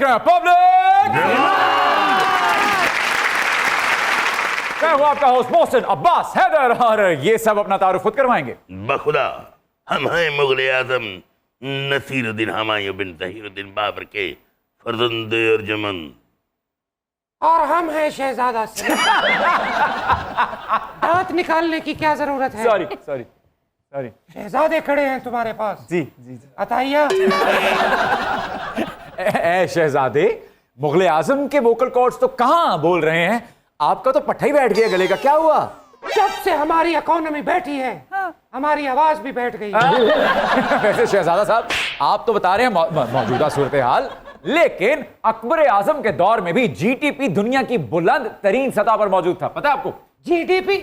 करें पब्लिक। मैं हूं आपका होस्ट मोहसिन अब्बास हैदर और ये सब अपना तारुफ खुद करवाएंगे। बखुदा हम हैं मुगल आजम नसीरुद्दीन हुमायूं बिन तहीरुद्दीन बाबर के फर्जंद अर्जुमन। और हम हैं शहजादा से। दांत निकालने की क्या जरूरत है? Sorry sorry sorry. शहजादे खड़े हैं तुम्हारे पास। जी जी जी। अताइया ए शहजादे, मुगल आजम के वोकल कॉर्ड्स तो कहाँ बोल रहे हैं? आपका तो पट्टा ही बैठ गया गले का, क्या हुआ? जब से हमारी इकोनॉमी बैठी है हमारी आवाज भी बैठ गई। वैसे शहजादा साहब, आप तो बता रहे हैं मौजूदा सूरत हाल, लेकिन अकबर आजम के दौर में भी जीडीपी दुनिया की बुलंद तरीन सतह पर मौजूद था, पता है आपको? जीडीपी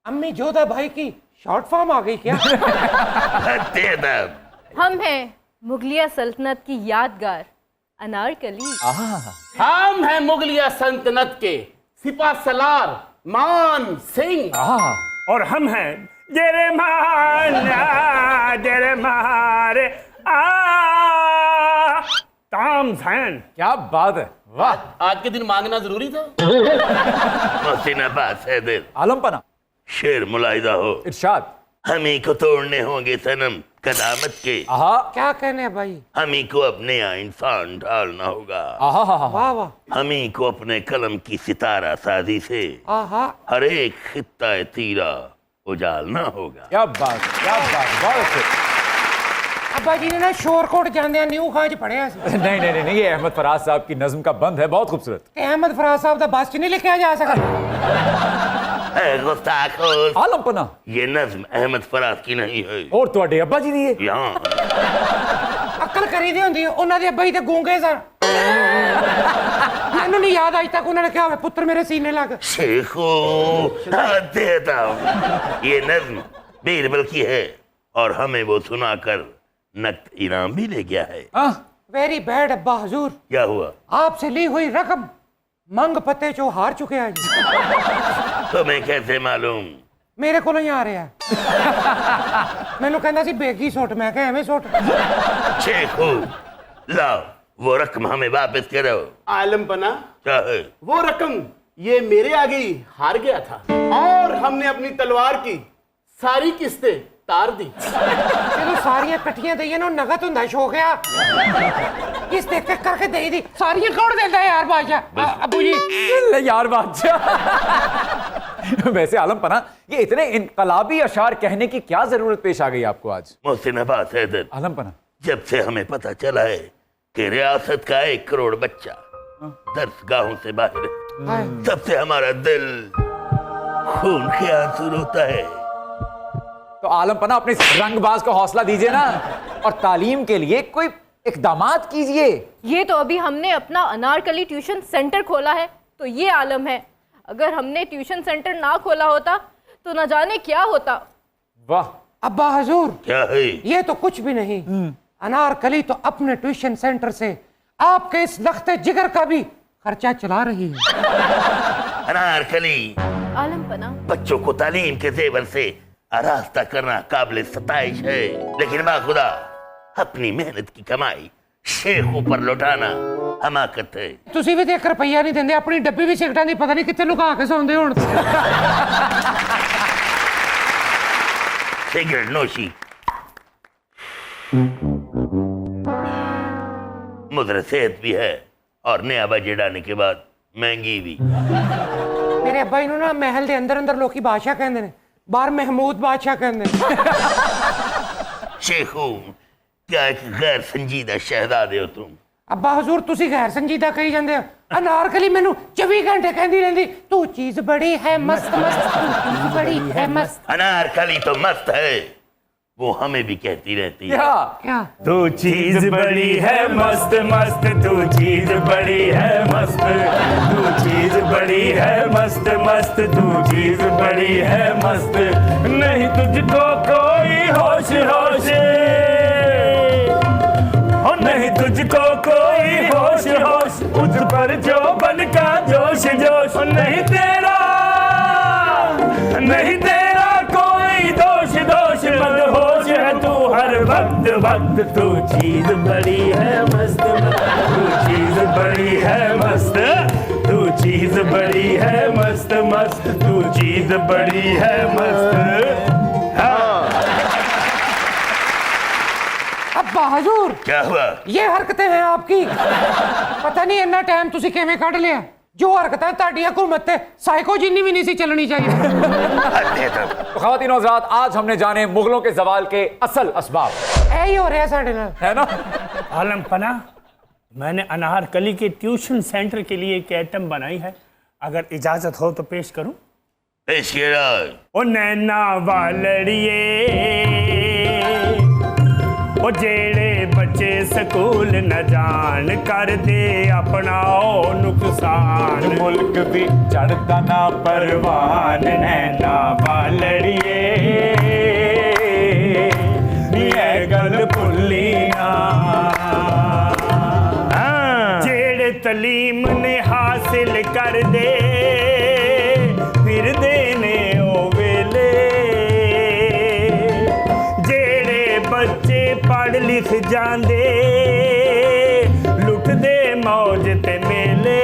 अम्मी जोधा भाई की शॉर्ट फॉर्म आ गई क्या? हम हैं मुगलिया सल्तनत की यादगार अनारकली। हम हैं मुगलिया सल्तनत के सिपा सलार मान सिंह। और हम हैं जेरेमारे तामझैन। क्या बात है, वाह। आज के दिन मांगना जरूरी था। मोहसिन अब्बास हैदर, आलम पना, शेर मुलाहिदा हो। इरशाद। हम ही को तोड़ने होंगे सनम कदामत के। क्या कहने हैं भाई? हम ही को अपने यहाँ इंसान ढालना होगा। वाह वाह। हम ही को अपने कलम की सितारा साजी से हर एक खित्ता तीरा उजालना होगा। क्या बात, क्या बात, बहुत अच्छे। अब्बा जी ने ना शोरकोट जाने न्यू खाज पढ़िया। नहीं नहीं नहीं, ये अहमद फराज साहब की नज्म का बंद है, बहुत खूबसूरत। अहमद फराज साहब का बस नहीं लिखा जा सका। आलम पना, ये नज्म अहमद फराज की नहीं है। और ਤੁਹਾਡੇ अब्बा जी दी है। यहाँ अकल करी दी होंदी उन्हां दे अब्बा जी ते गूंगे सन। मैनू नहीं याद आज तक उन्होंने क्या पुत्र मेरे सीने लग। शेखो देता हूँ, ये नज्म बीरबल की है और हमें वो सुनाकर नकद इनाम भी ले गया है। वेरी बैड अब्बा हुजूर। क्या हुआ? आपसे ली हुई रकम मंग पत्ते चो हार चुके हैं। तुम्हें कैसे मालूम? मेरे को नहीं आ रहा है। मैनू कहना सी बेगी सुट, मैं कहा एवें सुट। शेखो लाओ वो रकम हमें वापस करो। आलम पना, क्या है? वो रकम ये मेरे आगे ही हार गया था और हमने अपनी तलवार की सारी किस्तें तार दी। चलो सारियां कट्टियां दईए ना नगद हुंदा शौक है। किस देख के करके दे दी सारियां कौन देता है यार बादशाह? अबू जी यार बादशाह। वैसे आलम पना, ये इतने इनकलाबी अशार कहने की क्या जरूरत पेश आ गई आपको आज? मोहसिन अब्बास हैदर, आलम पना, जब से हमें पता चला है कि रियासत का 1 करोड़ बच्चा दरसगाहों से बाहर है, तब से हमारा दिल खून के आंसू रोता है। तो आलम पना, अपने रंगबाज को हौसला दीजिए ना और तालीम के लिए कोई इकदामात कीजिए। ये तो अभी हमने अपना अनारकली ट्यूशन सेंटर खोला है, तो ये आलम है। अगर हमने ट्यूशन सेंटर ना खोला होता तो न जाने क्या होता। वाह अब्बा हुजूर, क्या है? ये तो कुछ भी नहीं। अनारकली तो अपने ट्यूशन सेंटर से आपके इस लख्ते जिगर का भी खर्चा चला रही है। अनारकली आलम पना, बच्चों को तालीम के जेवर से आरास्ता करना काबिल सताइश है, लेकिन बाखुदा अपनी मेहनत की कमाई शेखों पर लौटाना हमाकत है। तुसी भी देख रुपया नहीं देंगे, अपनी डब्बी भी सिगरेटां दी पता नहीं कितने लुका के सौंदे हुण। सिगरेट नोशी मुद्रा सेहत भी है और नया बजट डालने के बाद महंगी भी। मेरे अब्बा जी ना महल के अंदर अंदर लोग बादशाह कहते हैं, बाहर महमूद बादशाह कहते हैं। शेखों, क्या एक गैर संजीदा शहजादे हो तुम? अब्बा हुजूर तुसी गैर संजीदा कही जांदे हो। अनारकली मैनू 24 घंटे कहती रहती तू चीज बड़ी है मस्त मस्त, तू चीज बड़ी है मस्त। अनारकली तो मस्त है, वो हमें भी कहती रहती है। क्या? तू चीज बड़ी है मस्त मस्त, तू चीज बड़ी है मस्त, तू चीज बड़ी है मस्त मस्त, तू चीज बड़ी है मस्त। नहीं तुझको कोई होश होश, और नहीं तुझको कोई होश होश, उस पर जो बन का जोश जोश। नहीं तेरा कोई दोष दोष, मदहोश है तू हर हर वक्त वक्त तू चीज बड़ी है मस्त तू चीज बड़ी है मस्त तू चीज बड़ी है मस्त मस्त तू चीज बड़ी है मस्त। हाँ अब्बा हजूर क्या हुआ? ये हरकतें हैं आपकी, पता नहीं इन्ना टाइम तुसी किवें कढ लिया। जो हरकतें ताड़ी हुकूमत ते साइको जिन्नी भी नहीं सी चलनी चाहिए। तो ख़वातीन और हज़रात, आज हमने जाने मुगलों के जवाल के असल असबाब। यही हो रहा है साढ़े नाल, है ना? आलम पना, मैंने अनारकली के ट्यूशन सेंटर के लिए एक आइटम बनाई है, अगर इजाजत हो तो पेश करूं? पेश किया। ओ नैना वालड़िए ओ जेड़े बच्चे स्कूल न जान कर दे अपना ओ नुकसान मुल्क भी चढ़ता ना परवान नैना वालड़िए ये गल भुल्ली ना जेड़े तलीम ने हासिल कर दे फिर देने ओ वेले जेड़े बच्चे पढ़ लिख जांदे लुट दे मौज ते मेले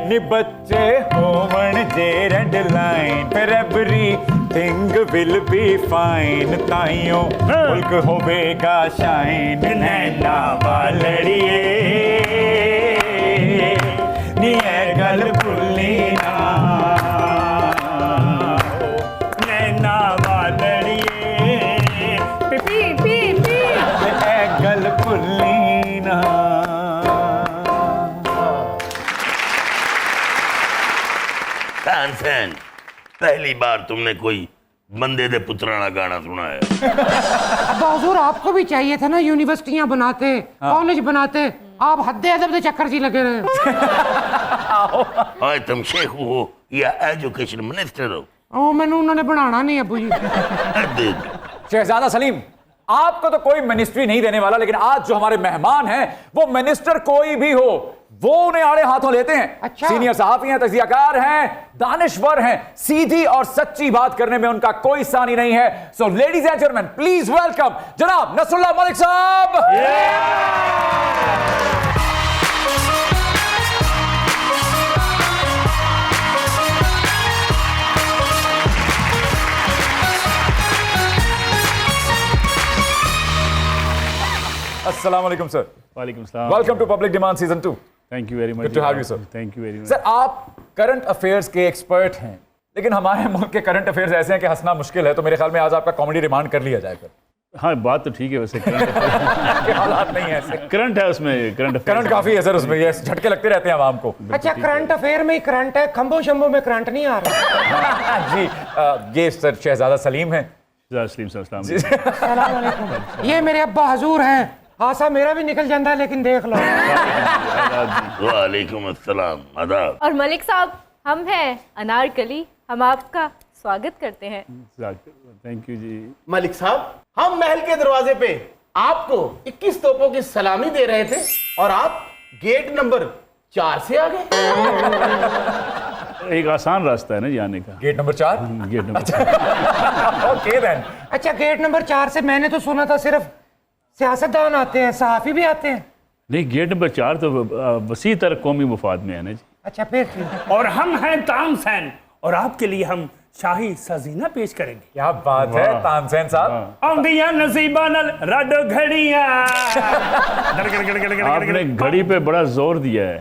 नी बच्चे होवन जे रेड लाइन फिर everything will be fine ताइयों मुल्क होवेगा शाइन नैना वालड़िए नी ए गल भुल्ली ना नैना वालड़िए पी पी पी ए गल भुल्ली ना। तानसेन, पहली बार तुमने कोई बंदे दे पुत्राना गाना सुना है? अब्बा हजूर आपको भी चाहिए था ना, यूनिवर्सिटियां बनाते, कॉलेज बनाते, आप हद्दे अदब दे चक्कर सी लगे रहे। और तुम शेख हो या एजुकेशन मिनिस्टर हो? ओ मैंने उन्होंने बनाना नहीं अब्बू जी। शहजादा सलीम, आपको तो कोई मिनिस्ट्री नहीं देने वाला, लेकिन आज जो हमारे मेहमान हैं वो मिनिस्टर कोई भी हो वो उन्हें आड़े हाथों लेते हैं। अच्छा। सीनियर सहाफी हैं, तजियाकार हैं, दानिश्वर हैं, सीधी और सच्ची बात करने में उनका कोई सानी नहीं है। So ladies and gentlemen, please welcome जनाब नसरुल्लाह मलिक साहब। अस्सलाम वालेकुम सर। वालेकुम सलाम। Welcome to public demand season 2। Thank you very much. Good to have you, sir. Thank you very much. Sir, आप करंट अफेयर्स के एक्सपर्ट हैं, लेकिन हमारे मुल्क के करंट अफेयर्स ऐसे हैं कि हंसना मुश्किल है, तो मेरे ख्याल में आज आपका कॉमेडी रिमांड कर लिया जाए फिर। हाँ बात तो ठीक है, वैसे करंट हालात नहीं है ऐसे। करंट है उसमें, करंट काफी है सर उसमें, ये झटके लगते रहते हैं आवाम को। अच्छा, करंट अफेयर में ही करंट है, खंभों शंभों में करंट नहीं आ रहा। जी ये सर शहजादा सलीम है। अस्सलाम वालेकुम। ये मेरे अब्बा हजूर हैं। हासा मेरा भी निकल जाता है, लेकिन देख लो। वालेकुम अस्सलाम, आदाब। और मलिक साहब, हम हैं अनारकली, हम आपका स्वागत करते हैं। थैंक यू जी। मलिक साहब, हम महल के दरवाजे पे आपको 21 तोपों की सलामी दे रहे थे और आप गेट नंबर 4 से आ गए। एक आसान रास्ता है ना जाने का। Gate number 4। Gate number okay then. अच्छा, गेट नंबर 4 से मैंने तो सुना था सिर्फ सियासतदान आते हैं, सहाफी भी आते हैं। नहीं, गेट नंबर 4 तो वसी तर कौमी मुफाद में है ना जी। अच्छा फिर ठीक। और हम हैं तानसेन और आपके लिए हम शाही सजीना पेश करेंगे। क्या बात है तानसेन साहब। आंदियां नसीबा नल रडो घड़ियां। आपने घड़ी पे बड़ा जोर दिया है।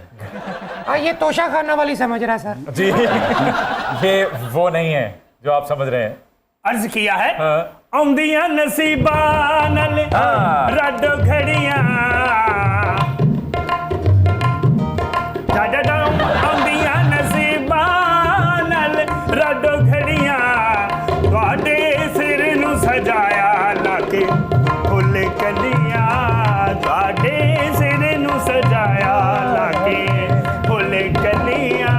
हाँ, ये तोशा खाना वाली समझ रहा है सर। जी ये वो नहीं है जो आप समझ रहे हैं। अर्ज किया है आंदियां नसीबा नल रडो घड़ियां आंदियां नसीबा नल रडो घड़ियां ਤੁਹਾਡੇ ਸਿਰ ਨੂੰ ਸਜਾਇਆ ਲਾਕੇ ਫੁੱਲ ਕਲੀਆਂ ਤੁਹਾਡੇ ਸਿਰ ਨੂੰ ਸਜਾਇਆ ਲਾਕੇ ਫੁੱਲ ਕਲੀਆਂ।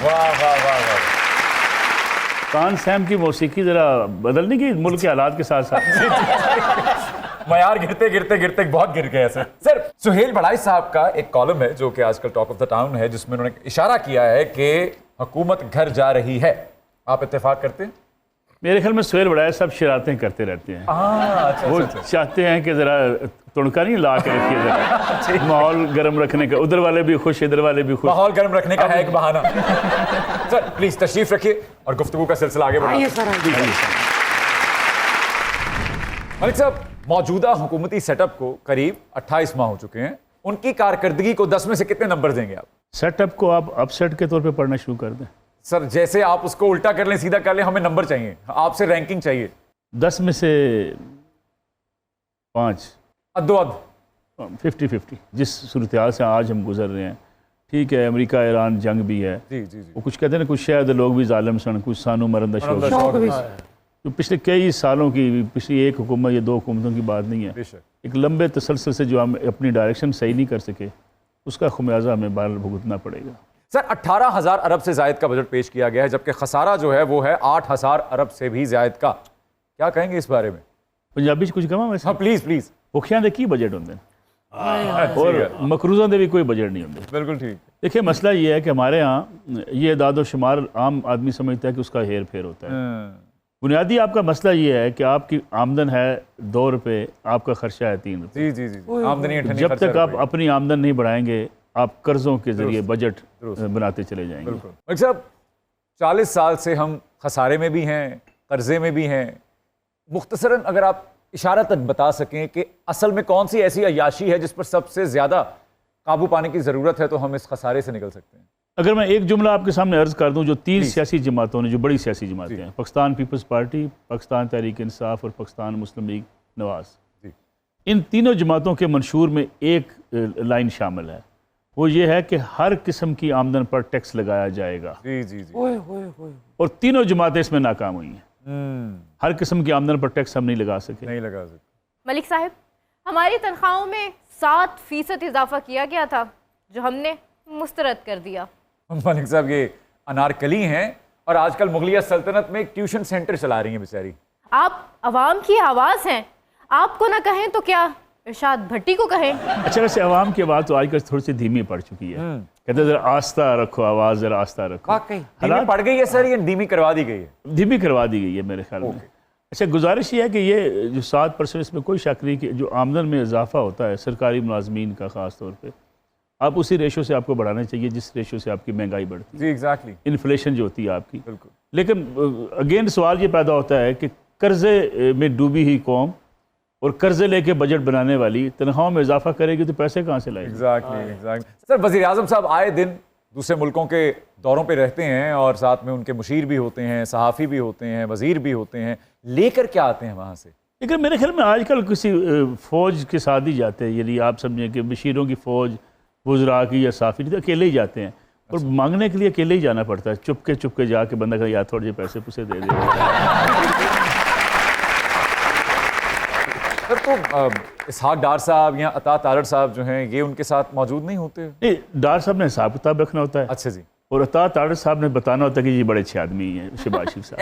वाह वाह वाह वाह। कान सैम की मौसीकी जरा बदलने की मुल्क के हालात के साथ साथ मयार गिरते गिरते गिरते बहुत गिर गए सर। सर, सुहेल बड़ाई साहब का एक कॉलम है जो कि आजकल टॉक ऑफ द टाउन है, जिसमें उन्होंने इशारा किया है कि हुकूमत घर जा रही है। आप इत्तेफाक करते हैं? मेरे ख्याल में सोहेल बड़ा सब शरारतें करते रहते हैं। अच्छा, वो चाहते हैं कि जरा तुड़का नहीं ला के रखिए, जरा माहौल गर्म रखने का, उधर वाले भी खुश इधर वाले भी खुश। माहौल गर्म रखने का है एक बहाना। सर प्लीज तशरीफ रखिए और गुफ्तगू का सिलसिला आगे बढ़ाइए। आइए सर, आइए। मलिक साहब, मौजूदा हुकूमती सेटअप को करीब 28 माह हो चुके हैं, उनकी कारकर्दगी को 10 में से कितने नंबर देंगे आप? सेटअप को आप अपसेट के तौर पे पढ़ना शुरू कर दें। सर जैसे आप उसको उल्टा कर लें सीधा कर लें, हमें नंबर चाहिए, आपसे रैंकिंग चाहिए। 10 में से 5, अद्दो अद 50-50 जिस सूरत हाल से आज हम गुजर रहे हैं। ठीक है, अमेरिका ईरान जंग भी है, जी जी जी। वो कुछ कहते हैं ना, कुछ शायद लोग भी जालिम सन, कुछ सानू मरंदा शौक। शौक भी। तो पिछले कई सालों की, पिछली एक हुकूमत या 2 हुकूमतों की बात नहीं है, बेशक। एक लंबे तसलसल से जो हम अपनी डायरेक्शन सही नहीं कर सके, उसका खुमियाजा हमें बाहर भुगतना पड़ेगा। सर 18,000 अरब से जायद का बजट पेश किया गया है, जबकि खसारा जो है वो है 8,000 अरब से भी जायद का। क्या कहेंगे इस बारे में? पंजाबी कुछ कमा वैसे हाँ प्लीज प्लीज। भुखियां दे की बजट होंगे और मकरूजा दे भी कोई बजट नहीं होंगे। बिल्कुल ठीक। देखिए मसला ये है कि हमारे यहाँ ये दादो शुमार आम आदमी समझता है कि उसका हेर फेर होता है। बुनियादी आपका मसला ये है कि आपकी आमदन है 2 रुपये, आपका खर्चा है 3 रुपये। जी जी जी। आमदनी अठन्नी जब खर्चा तक आप रुपये। अपनी आमदन नहीं बढ़ाएंगे, आप कर्जों के जरिए बजट बनाते चले जाएंगे। बिल्कुल। मलिक साहब 40 साल से हम खसारे में भी हैं, कर्जे में भी हैं। मुख्तसरन अगर आप इशारतन बता सकें कि असल में कौन सी ऐसी अय्याशी है जिस पर सबसे ज़्यादा काबू पाने की ज़रूरत है, तो हम इस खसारे से निकल सकते हैं। अगर मैं एक जुमला आपके सामने अर्ज कर दूं, जो 3 सियासी जमातों ने, जो बड़ी सियासी जमातें हैं, पाकिस्तान पीपल्स पार्टी, पाकिस्तान तहरीक इंसाफ और पाकिस्तान मुस्लिम लीग नवाज, जी। इन तीनों जमातों के मंशूर में एक लाइन शामिल है, वो ये है कि हर किस्म की आमदन पर टैक्स लगाया जाएगा। जी जी जी। ओए होए होए। और तीनों जमातें इसमें नाकाम हुई हैं। हर किस्म की आमदन पर टैक्स हम नहीं लगा सके। नहीं लगा सकते। मलिक साहब, हमारी तनख्वाहों में 7% इजाफा किया गया था, जो हमने मुस्तरद कर दिया। मलिक साहब ये अनारकली हैं और आजकल मुगलिया सल्तनत में एक ट्यूशन सेंटर चला रही हैं बेचारी। आप अवाम की आवाज़ हैं, आपको ना कहें तो क्या इरशाद भट्टी को कहें। अच्छा, वैसे आवाम की आवाज़ तो आजकल थोड़ी सी धीमी पड़ चुकी है। कहते हैं जरा आस्था रखो आवाज़, जरा आस्था रखो। वाकई धीमी पड़ गई है सर, ये धीमी करवा दी गई है? धीमी करवा दी गई है मेरे ख्याल में। अच्छा, गुजारिश ये है कि ये जो 7%, इसमें कोई शक नहीं कि जो आमदन में इजाफा होता है सरकारी मुलाजमीन का ख़ास तौर पे, आप उसी रेशो से आपको बढ़ाना चाहिए जिस रेशो से आपकी महंगाई बढ़ती है। जी एग्जैक्टली। इन्फ्लेशन जो होती है आपकी। बिल्कुल। लेकिन अगेन सवाल ये पैदा होता है कि कर्जे में डूबी ही कौम और कर्जे लेके बजट बनाने वाली तनख्वाहों में इजाफा करेगी तो पैसे कहाँ से लाएगी? एग्जैक्टली। सर वज़ीर आज़म साहब आए दिन दूसरे मुल्कों के दौरों पे रहते हैं और साथ में उनके मुशीर भी होते हैं, सहाफ़ी भी होते हैं, वज़ीर भी होते हैं, लेकर क्या आते हैं वहाँ से? लेकिन मेरे ख्याल में आजकल किसी फ़ौज के साथ ही जाते हैं, यदि आप समझें कि बशीरों की फ़ौज, वज़रा की या साफ़ी, तो अकेले ही जाते हैं। और मांगने के लिए अकेले ही जाना पड़ता है, चुपके जाके बंदा का यार थोड़े पैसे पुसे दे दे। सर तो इसहाक डार साहब या अता तारड़ साहब जो हैं ये उनके साथ मौजूद नहीं होते? नहीं, डार साहब ने हिसाब किताब रखना होता है। अच्छा जी। और अता तारड़ साहब ने बताना होता है कि ये बड़े अच्छे आदमी हैं, शहबाज शरीफ साहब।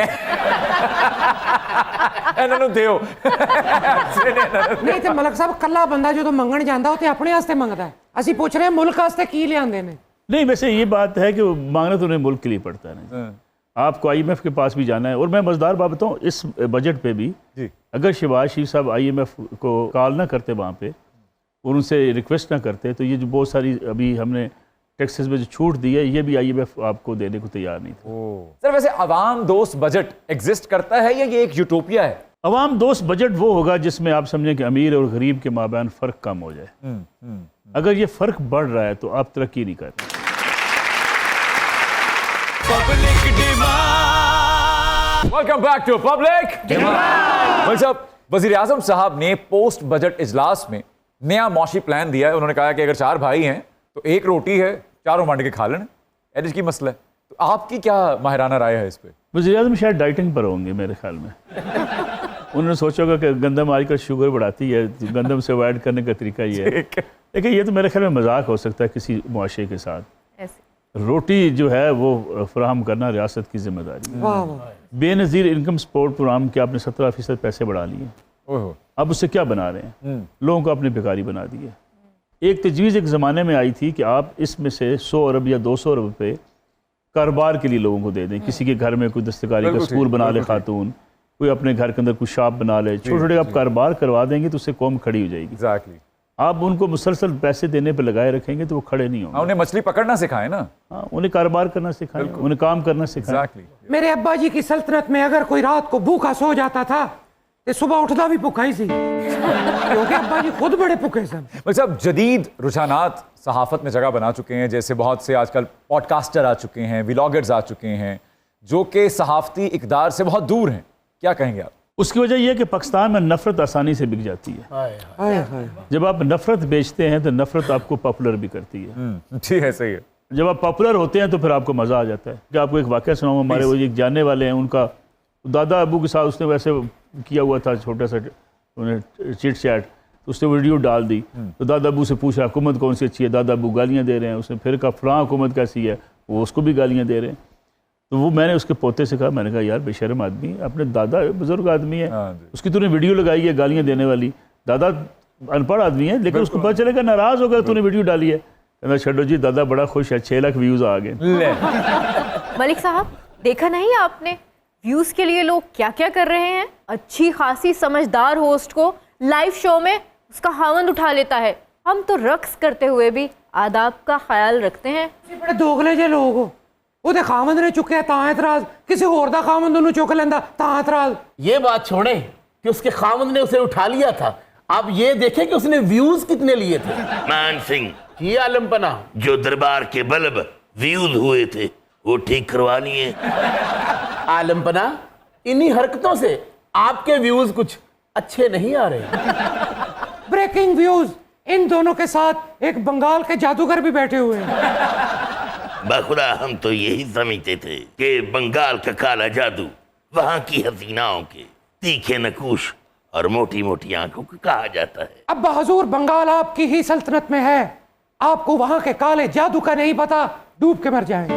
नहीं तो मलक साहब कल्ला बंदा जो मंगण जाता वो तो अपने वास्ते मंगता है, ਅਸੀਂ ਪੁੱਛ ਰਹੇ ਮੁਲਕ ਵਾਸਤੇ ਕੀ ਲਿਆਂਦੇ ਨੇ। नहीं, वैसे ये बात है कि मांगना तो उन्हें मुल्क के लिए पड़ता है ना। आपको IMF के पास भी जाना है। और मैं मज़ेदार बात बताऊँ, इस बजट पे भी जी। अगर शहबाज शरीफ साहब IMF को कॉल ना करते वहाँ पे और उनसे रिक्वेस्ट ना करते, तो ये जो बहुत सारी अभी हमने टैक्सेस में जो छूट दी है, ये भी IMF आपको देने को तैयार नहीं था। सर वैसे अवाम दोस्त बजट एग्जिस्ट करता है या ये एक यूटोपिया है? अवाम दोस्त बजट वो होगा जिसमें आप समझें कि अमीर और गरीब के माबैन फ़र्क कम हो जाए। अगर ये फ़र्क बढ़ रहा है तो आप तरक्की नहीं कर रहे। Welcome back to public demand. साहब वज़ीर आज़म साहब ने पोस्ट बजट इजलास में नया मौशी प्लान दिया है। उन्होंने कहा कि अगर 4 भाई हैं तो 1 रोटी है, चारों वंड के खा लें, एज की मसला है। तो आपकी क्या माहिराना राय है इस पे? वज़ीर आज़म शायद डाइटिंग पर होंगे मेरे ख्याल में। उन्होंने सोचा होगा कि गंदम आजकल शुगर बढ़ाती है, तो गंदम से अवॉइड करने का तरीका ये है। लेकिन ये तो मेरे ख्याल में मजाक हो सकता है किसी मुआशरे के साथ। रोटी जो है वो फराहम करना रियासत की जिम्मेदारी है। वाह वाह। बेनज़ीर इनकम सपोर्ट प्रोग्राम के आपने 17% पैसे बढ़ा लिए, अब उससे क्या बना रहे हैं? लोगों को अपने भिखारी बना दिए। एक तजवीज़ एक ज़माने में आई थी कि आप इसमें से 100 अरब या 200 अरब पे कारोबार के लिए लोगों को दे दें। किसी के घर में कोई दस्तकारी का स्कूल बना ले खातून, कोई अपने घर के अंदर कुछ शॉप बना ले, छोटे छोटे आप कारोबार करवा देंगे तो उससे कौम खड़ी हो जाएगी। एग्जैक्टली। आप उनको मुसलसल पैसे देने पर लगाए रखेंगे तो वो खड़े नहीं होंगे। उन्हें मछली पकड़ना सिखाए ना। हाँ, उन्हें कारोबार करना सिखाएं, उन्हें काम करना सिखाएं। एग्जैक्टली। मेरे अब्बा जी की सल्तनत में अगर कोई रात को भूखा सो जाता था तो सुबह उठता भी भूखा ही सी, क्योंकि अब्बा जी खुद बड़े भूखे सन। मतलब जदीद रुझानात सहाफत में जगह बना चुके हैं, जैसे बहुत से आजकल पॉडकास्टर आ चुके हैं, व्लॉगर्स आ चुके हैं, जो कि सहाफती इकदार से बहुत दूर हैं। क्या कहेंगे आप? उसकी वजह यह है कि पाकिस्तान में नफरत आसानी से बिक जाती है। हाय हाय। जब आप नफरत बेचते हैं तो नफरत आपको पॉपुलर भी करती है। जी है, सही है। जब आप पॉपुलर होते हैं तो फिर आपको मज़ा आ जाता है। कि आपको एक वाक़या सुनाऊँ, हमारे वो एक जानने वाले हैं, उनका दादा अबू के साथ उसने वैसे किया हुआ था, छोटा सा उन्हें चिट चैट, तो उसने वीडियो डाल दी। तो दादा अबू से पूछा हुकूमत कौन सी अच्छी है, दादा अबू गालियाँ दे रहे हैं। उसने फिर कहा फलां हुकूमत कैसी है, वो उसको भी गालियाँ दे रहे हैं। तो वो मैंने उसके पोते से कहा, मैंने कहा यार बेशर्म आदमी, अपने दादा बुजुर्ग आदमी है, उसकी तूने वीडियो लगाई है गालियाँ देने वाली, दादा अनपढ़ आदमी है, लेकिन उसको पता चलेगा नाराज़ होकर तूने वीडियो डाली है। कहना छड्डो जी, दादा बड़ा खुश है, 6 लाख व्यूज़ आ गए। मलिक साहब, देखा नहीं आपने व्यूज के लिए लोग क्या क्या कर रहे हैं? अच्छी खासी समझदार होस्ट को लाइव शो में उसका खावंद उठा लेता है। हम तो रक्स करते हुए भी आदाब का ख्याल रखते हैं। बड़े दोगले जे लोग हो, ਉਹਦੇ ਖਾਵੰਦ ਨੇ ਚੁੱਕਿਆ ਤਾਂ ਇਤਰਾਜ਼, ਕਿਸੇ ਹੋਰ ਦਾ ਖਾਵੰਦ ਉਹਨੂੰ ਚੁੱਕ ਲੈਂਦਾ ਤਾਂ ਇਤਰਾਜ਼। ये बात छोड़ें कि उसके खामद ने उसे उठा लिया था, आप ये देखें कि उसने व्यूज कितने लिए थे। मान सिंह, ये आलमपना जो दरबार के बल्ब व्यूज हुए थे वो ठीक करवा लिए। आलमपना, इन्हीं हरकतों से आपके व्यूज कुछ अच्छे नहीं आ रहे। ब्रेकिंग व्यूज, इन दोनों के साथ एक बंगाल के जादूगर भी बैठे हुए हैं। बखुदा हम तो यही समझते थे कि बंगाल का काला जादू वहाँ की हसीनाओं के तीखे नकूश और मोटी मोटी आंखों को कहा जाता है। अब हजूर, बंगाल आपकी ही सल्तनत में है, आपको वहाँ के काले जादू का नहीं पता, डूब के मर जाएं।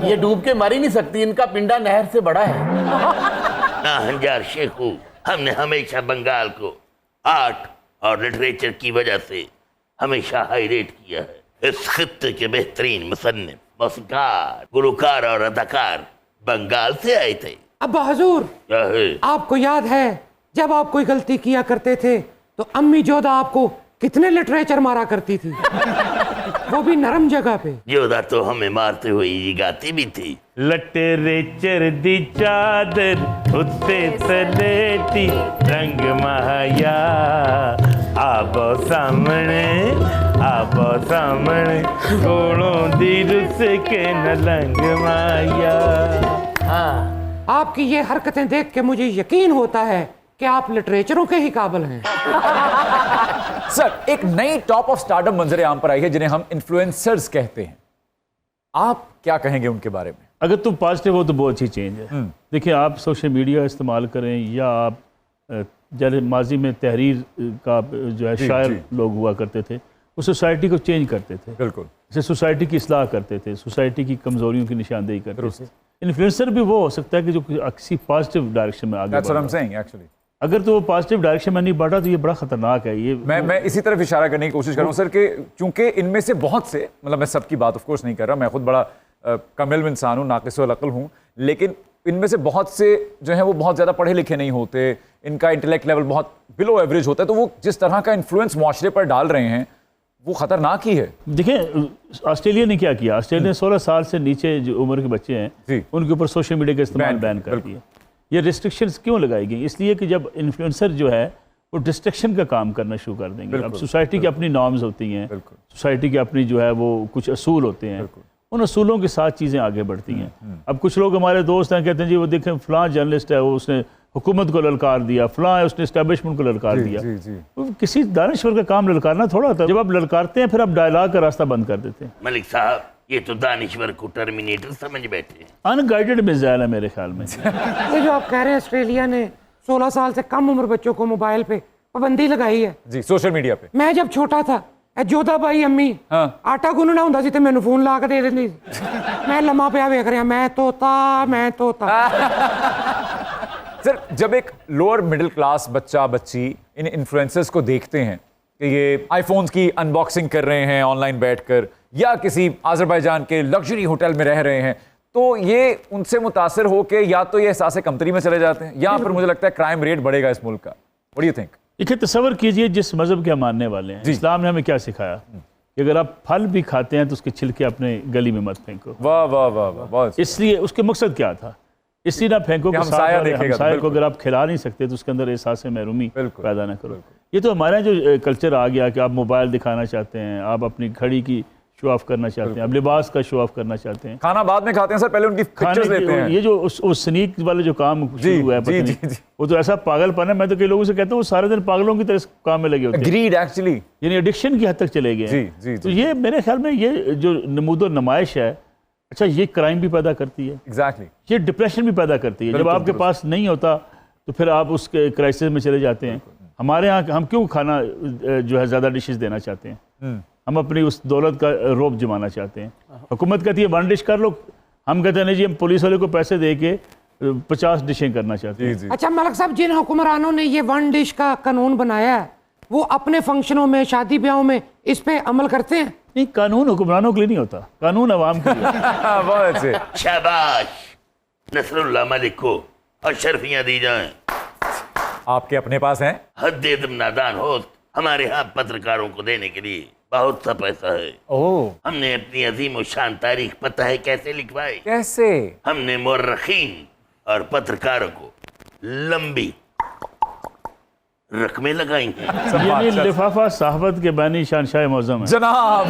ये डूब के मर ही नहीं सकती, इनका पिंडा नहर से बड़ा है। ना हंजार शेखू, हमने हमेशा बंगाल को आर्ट और लिटरेचर की वजह से हमेशा हाई रेट किया है। इस खित्ते के बेहतरीन मुसन्निफ, मौसीकार, गुलकार और अदाकार बंगाल से आए थे। अब हजूर, क्या है? आपको याद है जब आप कोई गलती किया करते थे तो अम्मी जोधा आपको कितने लिटरेचर मारा करती थी, वो भी नरम जगह पे। जोधा तो हमें मारते हुए ये गाती भी थी। लिटरेचर दी चादर उत्ते सलेटी रंग माया, आबो सामने कोलों दी रुस के नलंग माया। हाँ, आपकी ये हरकतें देख के मुझे यकीन होता है कि आप लिटरेचरों के ही काबिल हैं। सर, एक नई टॉप ऑफ स्टारडम मंजर आम पर आई है जिन्हें हम इन्फ्लुएंसर्स कहते हैं। आप क्या कहेंगे उनके बारे में? अगर तुम पॉजिटिव हो तो बहुत अच्छी चेंज है। देखिए, आप सोशल मीडिया इस्तेमाल करें या आप जैसे माजी में तहरीर का जो है शायर लोग हुआ करते थे, वो सोसाइटी को चेंज करते थे। बिल्कुल। जैसे सोसाइटी की इस्लाह करते थे, सोसाइटी की कमजोरियों की निशानदेही करते थे। इन्फ्लुएंसर भी वो हो सकता है कि जो किसी पॉजिटिव डायरेक्शन में आगे That's what बढ़ I'm रहा है। saying, actually. अगर तो वो पॉजिटिव डायरेक्शन में नहीं बढ़ा तो ये बड़ा खतरनाक है। ये मैं इसी तरफ इशारा करने की कोशिश कर रहा हूँ सर, कि चूंकि इनमें से बहुत से, मतलब मैं सबकी बात ऑफ कोर्स नहीं कर रहा, मैं खुद बड़ा कम इल्म इंसान हूँ, नाक़िसुल अक़ल हूँ, लेकिन इनमें से बहुत से जो हैं वो बहुत ज़्यादा पढ़े लिखे नहीं होते, इनका इंटेलेक्ट लेवल बहुत बिलो एवरेज होता है, तो वो जिस तरह का इन्फ्लुएंस मुआशरे पर डाल रहे हैं वो ख़तरनाक ही है। देखिए, ऑस्ट्रेलिया ने क्या किया, ऑस्ट्रेलिया ने 16 साल से नीचे जो उम्र के बच्चे हैं जी। उनके ऊपर सोशल मीडिया का इस्तेमाल बैन कर बिल्कुल। दिया। ये रिस्ट्रिक्शंस क्यों लगाई गई? इसलिए कि जब इन्फ्लुएंसर जो है वो डिस्ट्रक्शन का काम करना शुरू कर देंगे। अब सोसाइटी की अपनी नॉर्म्स होती हैं, सोसाइटी की अपनी जो है वो कुछ असूल होते हैं, उन असूलों के साथ चीज़ें आगे बढ़ती हैं। अब कुछ लोग हमारे दोस्त हैं, कहते हैं जी वो देखें फलां जर्नलिस्ट है, वो उसने हुकूमत को ललकार दिया, फलां है उसने इस्टेब्लिशमेंट को ललकार दिया। तो किसी दानिश्वर का काम ललकारना थोड़ा होता है। जब आप ललकारते हैं फिर आप डायलॉग का रास्ता बंद कर देते हैं। मलिक साहब, ये तो दानिश्वर को टर्मिनेटर समझ बैठे हैं। अनगाइडेड मिसाइल है मेरे ख्याल में। ये जो आप कह रहे हैं ऑस्ट्रेलिया ने 16 साल से कम उम्र बच्चों को मोबाइल पे पाबंदी लगाई है जी, सोशल मीडिया पे। मैं जब छोटा था, जोधा बाई अम्मी आटा गुनना ਹੁੰਦਾ ਸੀ ਤੇ ਮੈਨੂੰ ਫੋਨ ਲਾ ਕੇ ਦੇ ਦਿੰਦੀ ਸੀ। मैं लम्मा ਪਿਆ ਵੇਖ ਰਿਹਾ, मैं तोता। सर, जब एक लोअर मिडिल क्लास बच्चा बच्ची इन इन्फ्लुएंसर्स को देखते हैं कि ये आईफोन्स की अनबॉक्सिंग कर रहे हैं ऑनलाइन बैठकर, या किसी आज़रबाईजान के लग्जरी होटल में रह रहे हैं, तो ये उनसे मुतासर होके या तो ये एहसास कमतरी में चले जाते हैं या फिर मुझे लगता है क्राइम रेट बढ़ेगा इस मुल्क का। What do you think? देखिए, तसव्वुर कीजिए जिस मजहब के हम मानने वाले हैं, इस्लाम ने हमें क्या सिखाया कि अगर आप फल भी खाते हैं तो उसके छिलके अपने गली में मत फेंको। वाह वाह वाह वाह, बहुत इसलिए उसके मकसद क्या था? इसलिए ना फेंको कि हमसाया देखेगा तो हमसाये को बिल्कुल। अगर आप खिला नहीं सकते तो उसके अंदर एहसास महरूमी बिल्कुल, पैदा ना करो। ये तो हमारे यहाँ जो कल्चर आ गया कि आप मोबाइल दिखाना चाहते हैं, आप अपनी घड़ी की शो ऑफ करना चाहते हैं, आप लिबास का शो ऑफ करना चाहते हैं, खाना बाद में खाते हैं सर, पहले उनकी पिक्चर्स लेते हैं। ये जो उस स्नीक वाले जो काम शुरू हुआ है, पता जी, नहीं, जी। वो तो ऐसा पागलपन है। मैं तो कई लोगों से कहता हूँ वो सारे दिन पागलों की तरह इस काम में लगे होते हैं, ग्रीड एक्चुअली। यानी एडिक्शन की हद तक चले गए हैं। जी, तो ये मेरे ख्याल में ये जो नमूदो नुमाइश है, अच्छा, ये क्राइम भी पैदा करती है, एग्जैक्टली। ये डिप्रेशन भी पैदा करती है। जब बिल्कुल, आपके बिल्कुल। पास नहीं होता तो फिर आप उसके क्राइसिस में चले जाते हैं। हमारे यहाँ हम क्यों खाना जो है ज़्यादा डिशेस देना चाहते हैं? हम अपनी उस दौलत का रोब जमाना चाहते हैं। हुकूमत कहती है 1 डिश कर लो, हम कहते हैं नहीं जी, हम पुलिस वाले को पैसे दे के 50 डिशें करना चाहते हैं। जी। अच्छा मलक साहब, जिन हुक्मरानों ने ये 1 डिश का कानून बनाया है वो अपने फंक्शनों में, शादी ब्याहों में इस पे अमल करते हैं? नहीं, कानून हुक्मरानों के लिए नहीं होता, कानून अवाम के लिए। बहुत अच्छे। शाबाश, नसरुल्लाह मलिक को और शर्फियां दी जाएं। आपके अपने पास हैं? हद तुम नादान हो, हमारे यहाँ पत्रकारों को देने के लिए बहुत सा पैसा है। ओह, हमने अपनी अजीम और शान तारीख पता है कैसे लिखवाई। कैसे? हमने मुर्रखीन और पत्रकारों को लंबी रकमें लगाई हैं। यानी लिफाफा साहबत के बानी शानशाह मौजम है। जनाब।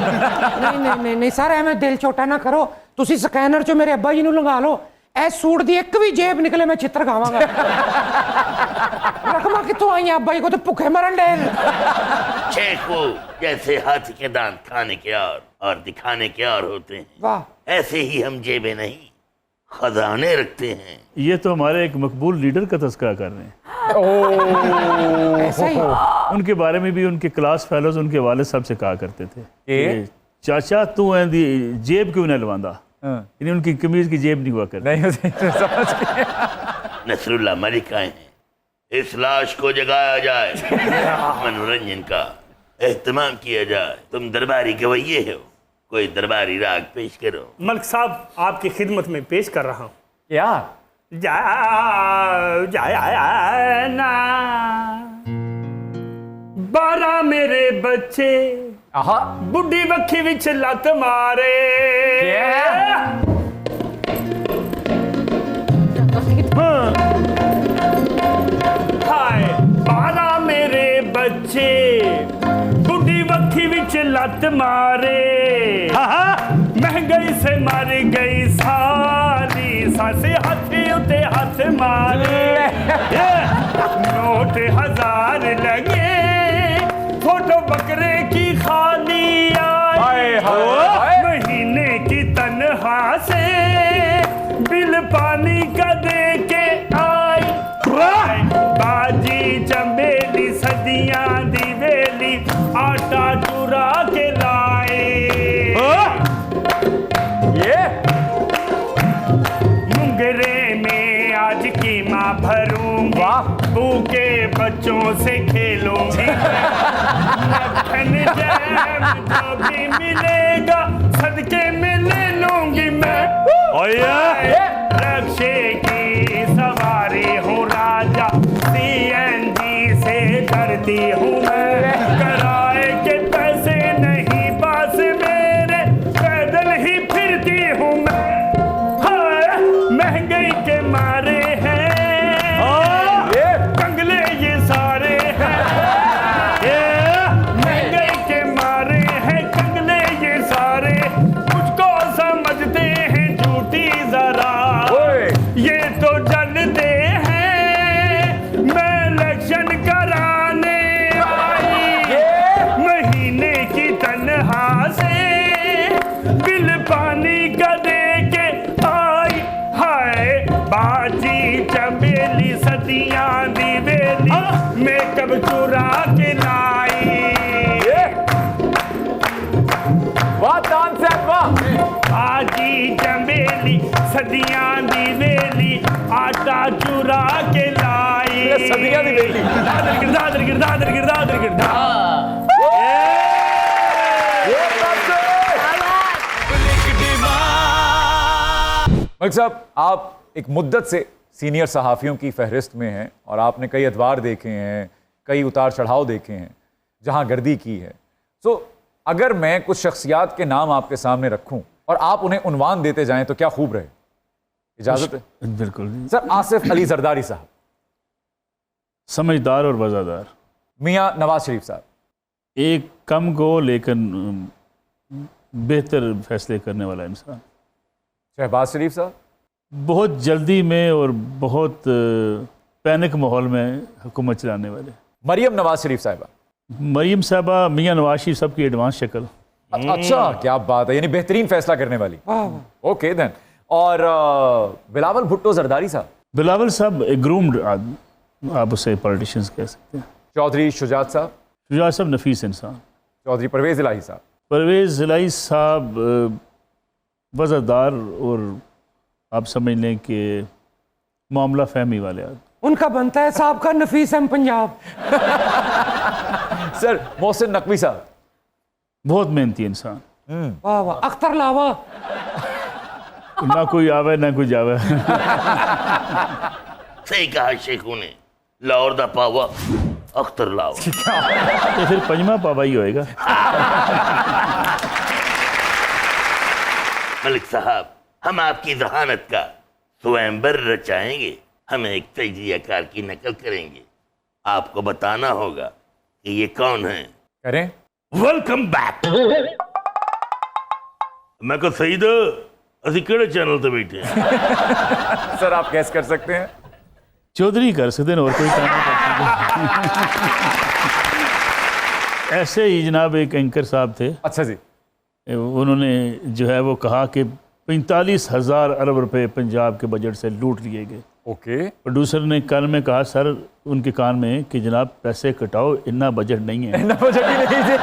नहीं सर, एवं दिल छोटा ना करो। तुसी स्कैनर चो मेरे अब्बा जी ਨੂੰ ਲਗਾ ਲਓ, ਇਹ सूट ਦੀ ਇੱਕ ਵੀ ਜੇਬ ਨਿਕਲੇ मैं चित्र खावांगा। रकमा कितों आई अब्बा जी को तो भूखे मरन डे। शेखू जैसे हाथी के दांत खाने के और दिखाने के और होते हैं, वाह, ऐसे ही हम जेबें नहीं खजाने रखते हैं। ये तो हमारे एक मकबूल लीडर का तस्करा कर रहे हैं। ऐसा ही। उनके बारे में भी उनके क्लास फेलोज उनके वालिद साहब से कहा करते थे कि चाचा तू दी जेब क्यों न लवांदा, यानी उनकी कमीज की जेब नहीं हुआ करती। नहीं समझ गया। नसरुल्लाह मलिक आए हैं, इस लाश को जगाया जाए, मनोरंजन का एहतमाम किया जाए। तुम दरबारी गवैये हो, कोई दरबारी राग पेश करो। मलिक साहब आपकी खिदमत में पेश कर रहा हूँ। क्या? जाना 12 मेरे बच्चे आहा, बुढ़ी वक्खी विच लत मारे। हाय 12 मेरे बच्चे बुढ़ी वक्खी विच लत मारे। महंगाई से मर गई सारी सासे हाथे उते हाथ मारे। नोट 1000 लगे, फोटो बकरे की खाली आई। महीने की तनख्वाह से बिल पानी का दे के आई। बाजी चंबेली सदियां दी वेली आटा चुरा के लाए। मुंगरे में आज कीमा भरूंगा, भूखे बच्चों से खेलूंगी। मक्खन जैम जो भी मिलेगा सदके में ले लूंगी मैं। रक्षे की सवारी हूँ राजा, CNG से करती हूँ मैं। किराए के पैसे नहीं पास मेरे, पैदल ही फिरती हूँ मैं। हाय महंगाई के मारे हैं कंगले ये सारे हैं। महंगाई के मारे हैं कंगले ये सारे, मुझको समझते हैं झूठी जरा। ये तो जानते हैं मैं इलेक्शन कराने आई। महीने की तनख्वाह से बिल पानी का दे के आई। हाय बाजी चमेली सदियां दी वेली मेकअप चुरा के लाई। वाह तानसेन वाह। बाजी चमेली सदियां दी वेली आटा चुरा के लाई। ये सदियां दी वेली। दादर गिरदादर गिरदादर गिरदादर गिरदा। मलिक साहब, आप एक मुद्दत से सीनियर सहाफ़ियों की फहरिस्त में हैं और आपने कई अदवार देखे हैं, कई उतार चढ़ाव देखे हैं, जहां गर्दी की है। सो अगर मैं कुछ शख्सियात के नाम आपके सामने रखूं और आप उन्हें उन्वान देते जाएं तो क्या खूब रहे? इजाज़त है? बिल्कुल। सर, आसिफ अली जरदारी साहब। समझदार और वज़ादार। मियाँ नवाज शरीफ साहब। एक कम गो लेकिन बेहतर फैसले करने वाला इंसान। शहबाज शरीफ साहब। बहुत जल्दी में और बहुत पैनिक माहौल में हुकूमत चलाने वाले। मरियम नवाज शरीफ साहिबा। मरीम साहबा मियाँ नवाज शरीफ साहब की एडवांस शक्ल। अच्छा, क्या बात है, यानी बेहतरीन फैसला करने वाली। Okay then. और बिलावल भुट्टो जरदारी साहब। बिलावल साहब एक ग्रूम्ड आदमी, आप उसे पॉलिटिशियंस कह सकते हैं। चौधरी शुजात साहब। शुजात साहब नफीस इंसान। चौधरी परवेज इलाही साहब। परवेज़ इलाही साहब वज़ादार और आप समझ लें कि मामला फहमी वाले आदमी। उनका बनता है साहब का नफीस हम पंजाब। सर, मोहसिन नकवी साहब। बहुत मेहनती इंसान। वाह वाह, अख्तर लावा। ना कोई आवे ना कोई जावे। सही कहा शेखू ने, लाहौर दा पावा अख्तर लावा। तो फिर पंजवा पावा ही होएगा। मलिक साहब, हम आपकी जहानत का स्वयंवर रचाएंगे। हम एक तजियाकार की नकल करेंगे। आपको बताना होगा कि ये कौन है। करें। Welcome back. मैं को सही दो, असि केड़े चैनल पे बैठे हैं? सर, आप कैस कर सकते हैं। चौधरी कर सकते हैं और कोई काम नहीं कर सकते। ऐसे ही जनाब एक एंकर साहब थे। अच्छा जी। उन्होंने जो है वो कहा कि 45,000 अरब रुपए पंजाब के बजट से लूट लिए गए। ओके। प्रोड्यूसर ने कान में कहा, सर उनके कान में, कि जनाब पैसे कटाओ, इतना बजट नहीं है। ना बजट ही नहीं जी।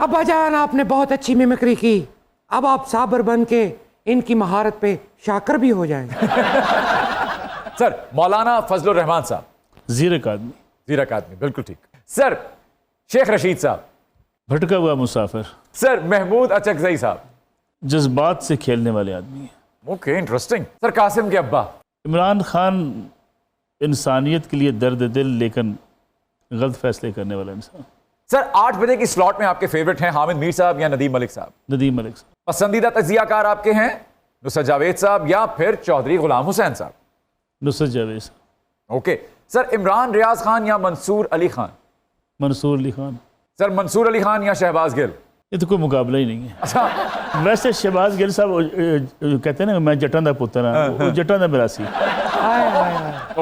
अब्बा जान, आपने बहुत अच्छी मिमिक्री की। अब आप साबर बन के इनकी महारत पे शाकर भी हो जाएंगे। सर, मौलाना फजलुर रहमान साहब। जीरक आदमी। जीरक आदमी, बिल्कुल ठीक। सर, शेख रशीद साहब। भटका हुआ मुसाफिर। सर, महमूद अचकजई साहब। जज्बात से खेलने वाले आदमी हैं। Okay, interesting. सर, कासिम के अब्बा। इमरान खान इंसानियत के लिए दर्द दिल लेकिन गलत फैसले करने वाला इंसान। सर, 8 बजे की स्लॉट में आपके फेवरेट हैं हामिद मीर साहब या नदीम मलिक साहब? नदीम मलिक साहब। पसंदीदा तजियाकार आपके हैं नुसरत जावेद साहब या फिर चौधरी गुलाम हुसैन साहब? नुसरत जावेद साहब। ओके। सर, इमरान रियाज खान या मंसूर अली खान? मंसूर अली खान। सर, मंसूर अली खान या शहबाज गिल? ये तो कोई मुकाबला ही नहीं है। अच्छा। वैसे शहबाज गिल साहब कहते हैं ना, मैं जटां दा पुत्र हाँ, वो जटां दा मिरासी।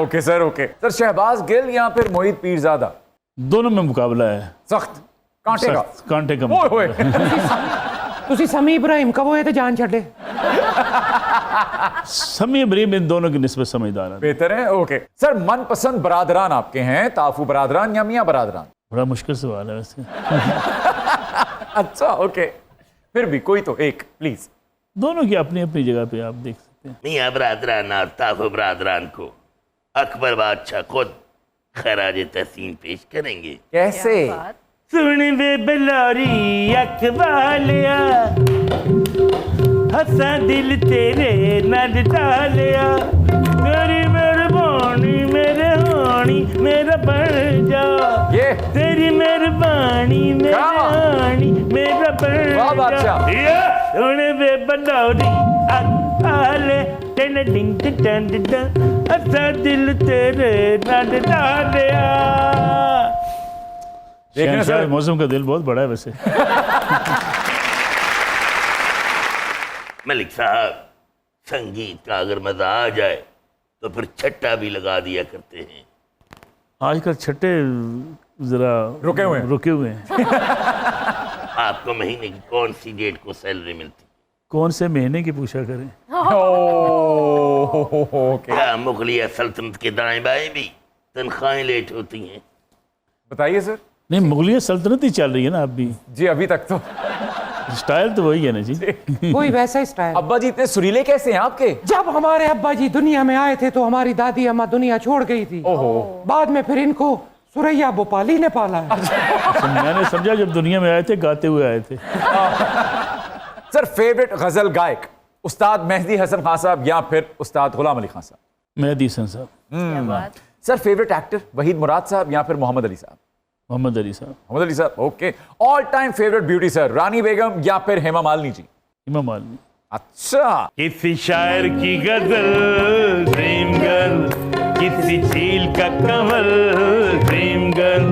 Okay sir, okay. Sir, Shahbaz Gill या फिर मोहित पीरजादा? दोनों में मुकाबला है। सख्त कांटे का। सख्त कांटे का ओए होए। तुसी समी इब्राहिम कब होए थे जान छड़े? समी इब्राहिम इन दोनों की निस्बत समझदार है। बेहतर है। ओके। सर, मनपसंद बरादरान आपके हैं ताफू बरादरान या मियाँ बरादरान? बड़ा मुश्किल सवाल है वैसे। अच्छा, ओके। फिर भी कोई तो एक प्लीज। दोनों की अपनी अपनी जगह पे आप देख सकते हैं। मियाँ बरादरान और ताफो बरादरान को अकबर बादशाह खुद खराज तहसीन पेश करेंगे। कैसे? सुन वे बिलारी अखबालिया, हंसा दिल तेरे नद डालिया, तेरी मेहरबानी मेरे हानी मेरा बन जा, ये तेरी मेहरबानी मेरे हानी मेरा बन वाह बादशाह। जा। सुन वे बिलारी अखबालिया, टिन टिंग टिन टिन, हंसा दिल तेरे नद डालिया। शहनशाह मौसम का दिल बहुत बड़ा है वैसे। मलिक साहब, संगीत का अगर मजा आ जाए तो फिर छट्टा भी लगा दिया करते हैं। आजकल छठे जरा रुके हुए हैं। आपको महीने की कौन सी डेट को सैलरी मिलती? कौन से महीने की पूछा करें। ओके। क्या मुगलिया सल्तनत के दाएं बाएं भी तनख्वाहें लेट होती हैं? बताइए सर। नहीं, मुगलिया सल्तनत ही चल रही है ना अब भी। जी, अभी तक तो स्टाइल तो वही है ना जी। वही वैसा स्टाइल। अब्बा जी इतने सुरीले कैसे हैं आपके? जब हमारे अब्बा जी दुनिया में आए थे तो हमारी दादी अम्मा दुनिया छोड़ गई थी। ओहो। बाद में फिर इनको सुरैया भोपाली ने पाला है। तो मैंने समझा जब दुनिया में आए थे गाते हुए आए थे। सर, फेवरेट गजल गायक उस्ताद मेहदी हसन खान साहब या फिर उस्ताद गुलाम अली खान साहब? मेहदी हसन साहब। सर फेवरेट एक्टर वहीद मुराद साहब या फिर मोहम्मद अली साहब? मोहम्मद अली साहब। मोहम्मद अली साहब, okay. All time favourite beauty sir, Rani Begum या फिर हेमा मालिनी जी? इमाम आलमी। अच्छा, किसी शायर की गजल ड्रीम गर्ल, किसी झील का कंवल ड्रीम गर्ल,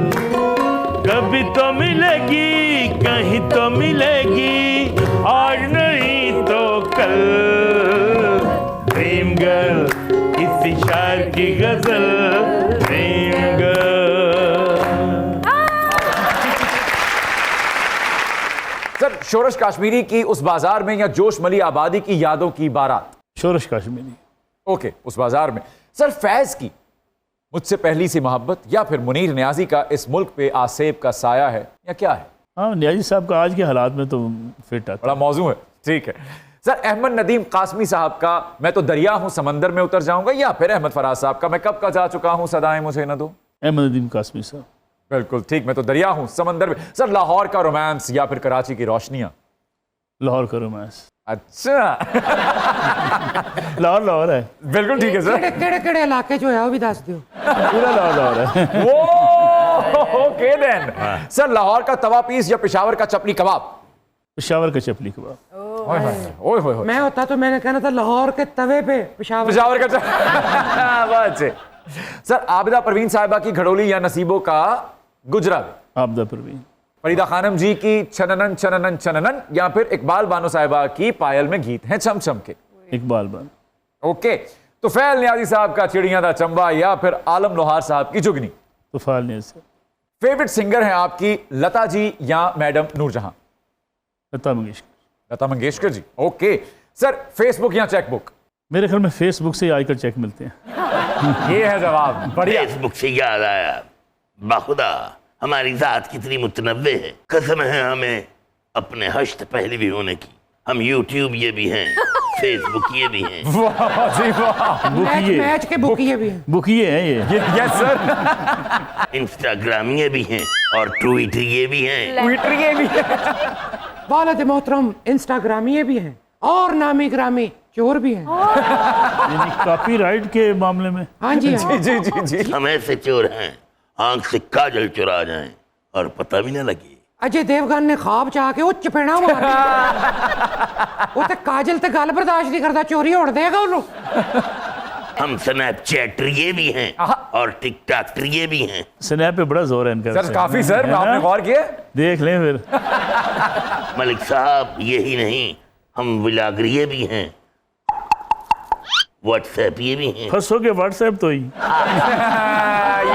कभी तो मिलेगी कहीं तो मिलेगी, आज नहीं तो कल ड्रीम गर्ल, किसी शायर की गजल ड्रीम गर्ल। सर शोरश काश्मीरी की उस बाजार में या जोश मली आबादी की यादों की बारात? शोरश काश्मीरी। ओके, उस बाजार में। सर फैज की मुझसे पहली सी मोहब्बत या फिर मुनीर नियाजी का इस मुल्क पे आसेब का साया है या क्या है? हाँ, नियाजी साहब का आज के हालात में तो फिट आता बड़ा मौजू है, ठीक है। सर अहमद नदीम कासमी साहब का मैं तो दरिया हूं समंदर में उतर जाऊंगा या फिर अहमद फराज साहब का मैं कब का जा चुका हूं सदाएं मुझे न दो? अहमद नदीम कासमी साहब। बिल्कुल ठीक, मैं तो दरिया हूं समंदर में। सर लाहौर का रोमांस या फिर कराची की रोशनियां? लाहौर का रोमांस। अच्छा लाहौर है। बिल्कुल ठीक है सर। केड़े इलाके जो है वो भी दस दो। पूरा लाहौर है। वो ओके देन। सर लाहौर का तवा पीस या पेशावर का चपली कबाब? पेशावर का चपली कबाब। ओए होए होए। मैं होता तो मैंने कहना था लाहौर के तवे पे पेशावर का बहुत अच्छे। सर आबिदा परवीन साहिबा की घड़ोली या नसीबों का गुजरात? आबिदा परवीन। फरीदा खानम जी की छननन छननन छननन या फिर इकबाल बानो साहिबा की पायल में गीत हैं छम छम के? इकबाल बानो। ओके, तो फैल नियाजी साहब का चिड़िया दा चंबा या फिर आलम लोहार साहब की जुगनी? तुफाल नियाज़ साहब। फेवरेट सिंगर हैं आपकी लता जी या madam Noor Jahan? Lata Mangeshkar. Lata Mangeshkar ji, okay. Sir Facebook या चेकबुक? मेरे ख्याल में फेसबुक से आजकल चेक मिलते हैं। ये है जवाब, बढ़िया। फेसबुक से याद आया, बाखुदा हमारी जात कितनी मुतनव्वे है। कसम है हमें अपने हश्त पहलवी होने की। हम यूट्यूब ये भी हैं, फेसबुक ये भी हैं, वाह जी वाह। मैच के बुकिए भी हैं। बुकिए हैं ये। Yes sir. इंस्टाग्राम ये भी हैं और ट्विटर ये भी हैं। ट्विटर ये भी है। वालिद मोहतरम इंस्टाग्रामी भी हैं और नामी ग्रामी चोर भी हैं। यानी कॉपीराइट के मामले में। हाँ जी हाँ। जी जी जी जी। हम ऐसे चोर हैं आंख से काजल चुरा जाएं और पता भी ना लगे। अजय देवगन ने ख्वाब चाह के वो चपेड़ा मार वो तो काजल ते गल बर्दाश्त नहीं करता, चोरी उड़ देगा वो लोग। हम स्नैपचैटर ये भी हैं और टिकटॉकर ये भी हैं। स्नैप पे बड़ा जोर है इनका। सर काफी सर, है ना? आपने गौर किया? देख लें फिर। मलिक साहब यही नहीं, हम व्लॉगर ये भी हैं, व्हाट्सएप ये भी हैं, फंसोगे व्हाट्सएप तो ही।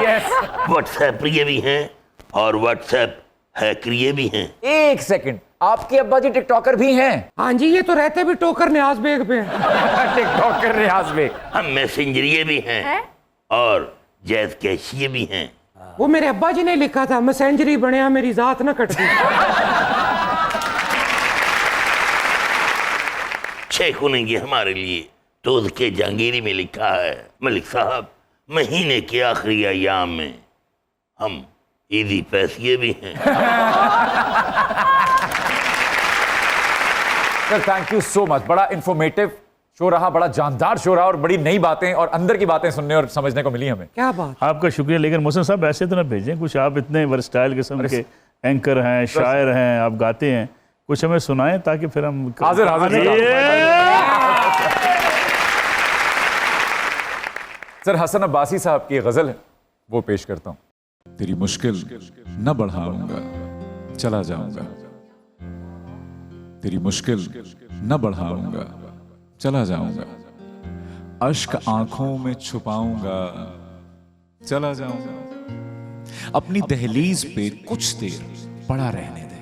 यस। व्हाट्सएप ये भी हैं और व्हाट्सएप हैकर ये भी हैं। एक सेकंड, आपके अब्बा जी टिकटॉकर भी हैं? हाँ जी, ये तो रहते भी टोकर न्याज बेग पे हैं। टिकटॉकर रियाज बेग। हम मैसेंजर ये भी हैं और जैज कैश ये भी हैं। वो मेरे अब्बा जी ने लिखा था, मैसेंजरी बनया मेरी जात ना कटती। शेखों ने ये हमारे लिए तोज़ के जहांगीरी में लिखा है, मलिक साहब महीने के आखिरी अयाम में हम ईदी पैसे भी हैं। Sir thank you so much, बड़ा इंफॉर्मेटिव शो रहा, बड़ा जानदार शो रहा और बड़ी नई बातें और अंदर की बातें सुनने और समझने को मिली हमें। क्या बात। आपका शुक्रिया, लेकिन मोहसिन साहब ऐसे तो ना भेजें कुछ, आप इतने वर्सटाइल किस्म के एंकर हैं, शायर हैं, आप गाते हैं, कुछ हमें सुनाएं ताकि फिर हम हाजिर सर हसन अब्बासी साहब की गजल है, वो पेश करता हूं। तेरी मुश्किल न बढ़ाऊंगा, चला जाऊंगा। तेरी मुश्किल न बढ़ाऊंगा, चला जाऊंगा। अश्क आंखों में छुपाऊंगा, चला जाऊंगा। अपनी दहलीज पे कुछ देर पड़ा रहने दे।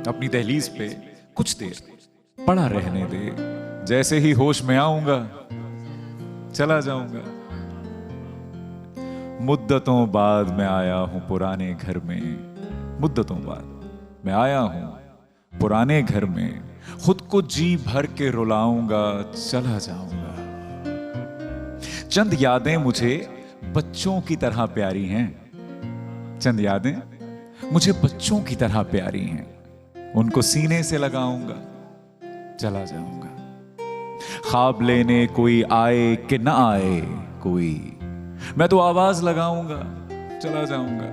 अपनी दहलीज पे कुछ देर पड़ा रहने दे। जैसे ही होश में आऊंगा, चला जाऊंगा। मुद्दतों बाद मैं आया हूं पुराने घर में। मुद्दतों बाद मैं आया हूं पुराने घर में। खुद को जी भर के रुलाऊंगा, चला जाऊंगा। चंद यादें मुझे बच्चों की तरह प्यारी हैं। चंद यादें मुझे बच्चों की तरह प्यारी हैं। उनको सीने से लगाऊंगा, चला जाऊंगा। ख्वाब लेने कोई आए कि न आए कोई, मैं तो आवाज लगाऊंगा चला जाऊंगा।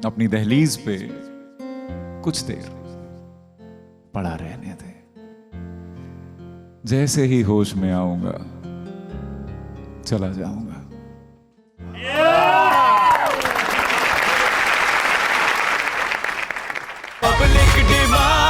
अपनी दहलीज पे कुछ देर पड़ा रहने दे, जैसे ही होश में आऊंगा चला जाऊंगा। Public demand